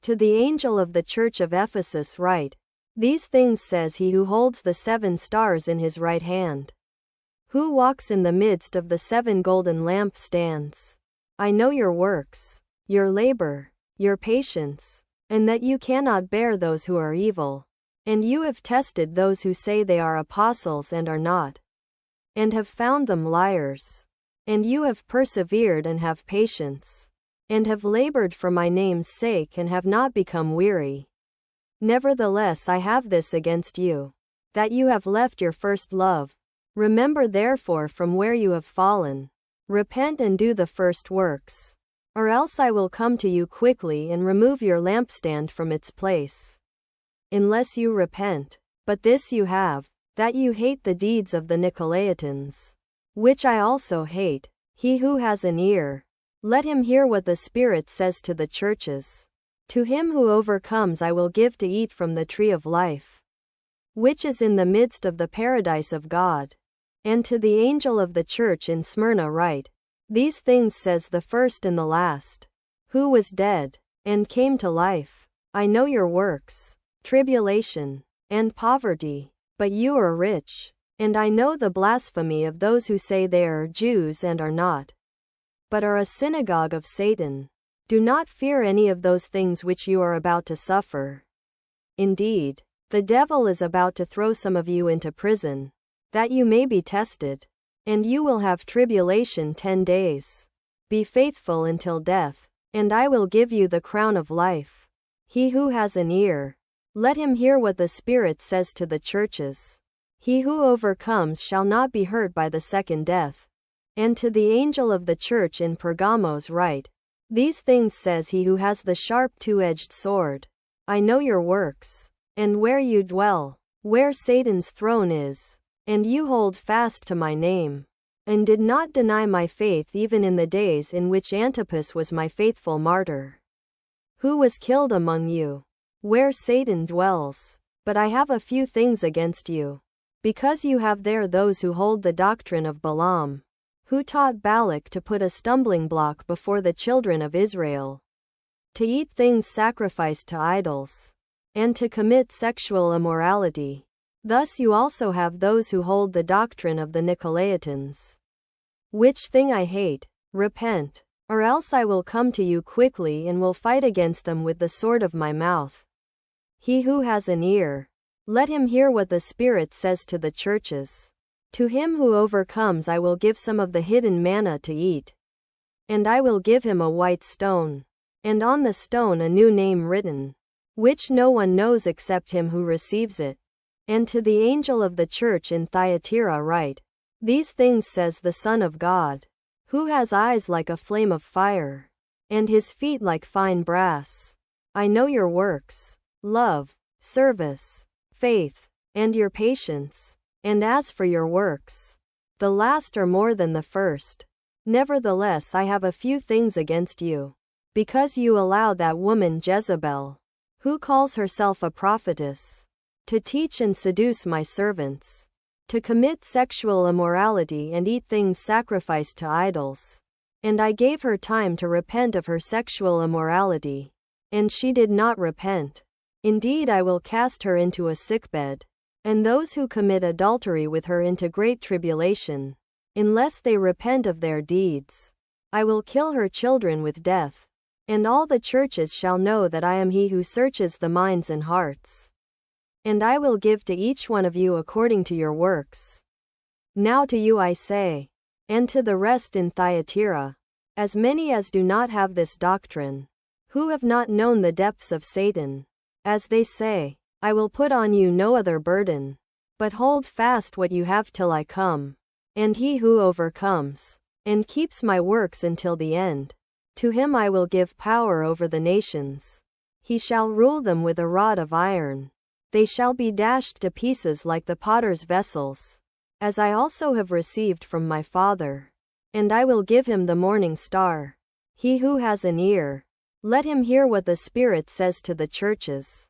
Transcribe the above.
To the angel of the church of Ephesus write, these things says he who holds the 7 stars in his right hand, who walks in the midst of the 7 golden lampstands. I know your works, your labor, your patience, and that you cannot bear those who are evil. And you have tested those who say they are apostles and are not, and have found them liars. And you have persevered and have patience, and have labored for my name's sake and have not become weary. Nevertheless, I have this against you, that you have left your first love. Remember therefore from where you have fallen. Repent and do the first works, or else I will come to you quickly and remove your lampstand from its place. Unless you repent. But this you have, that you hate the deeds of the Nicolaitans, which I also hate. He who has an ear, let him hear what the Spirit says to the churches. To him who overcomes I will give to eat from the tree of life, which is in the midst of the paradise of God. And to the angel of the church in Smyrna write, these things says the first and the last, who was dead, and came to life. I know your works, tribulation, and poverty, but you are rich. And I know the blasphemy of those who say they are Jews and are not, but are a synagogue of Satan. Do not fear any of those things which you are about to suffer. Indeed, the devil is about to throw some of you into prison, that you may be tested, and you will have tribulation 10 days. Be faithful until death, and I will give you the crown of life. He who has an ear, let him hear what the Spirit says to the churches. He who overcomes shall not be hurt by the second death. And to the angel of the church in Pergamos write, these things says he who has the sharp 2-edged sword. I know your works, and where you dwell, where Satan's throne is, and you hold fast to my name, and did not deny my faith even in the days in which Antipas was my faithful martyr, who was killed among you, where Satan dwells. But I have a few things against you, because you have there those who hold the doctrine of Balaam, who taught Balak to put a stumbling block before the children of Israel, to eat things sacrificed to idols, and to commit sexual immorality. Thus you also have those who hold the doctrine of the Nicolaitans, which thing I hate. Repent, or else I will come to you quickly and will fight against them with the sword of my mouth. He who has an ear, let him hear what the Spirit says to the churches. To him who overcomes I will give some of the hidden manna to eat. And I will give him a white stone, and on the stone a new name written, which no one knows except him who receives it. And to the angel of the church in Thyatira write, these things says the Son of God, who has eyes like a flame of fire, and his feet like fine brass. I know your works, love, service, faith, and your patience. And as for your works, the last are more than the first. Nevertheless, I have a few things against you, because you allow that woman Jezebel, who calls herself a prophetess, to teach and seduce my servants, to commit sexual immorality and eat things sacrificed to idols. And I gave her time to repent of her sexual immorality, and she did not repent. Indeed, I will cast her into a sickbed, and those who commit adultery with her into great tribulation, unless they repent of their deeds. I will kill her children with death, and all the churches shall know that I am he who searches the minds and hearts. And I will give to each one of you according to your works. Now to you I say, and to the rest in Thyatira, as many as do not have this doctrine, who have not known the depths of Satan, as they say, I will put on you no other burden, but hold fast what you have till I come. And he who overcomes, and keeps my works until the end, to him I will give power over the nations. He shall rule them with a rod of iron. They shall be dashed to pieces like the potter's vessels, as I also have received from my Father. And I will give him the morning star. He who has an ear, let him hear what the Spirit says to the churches.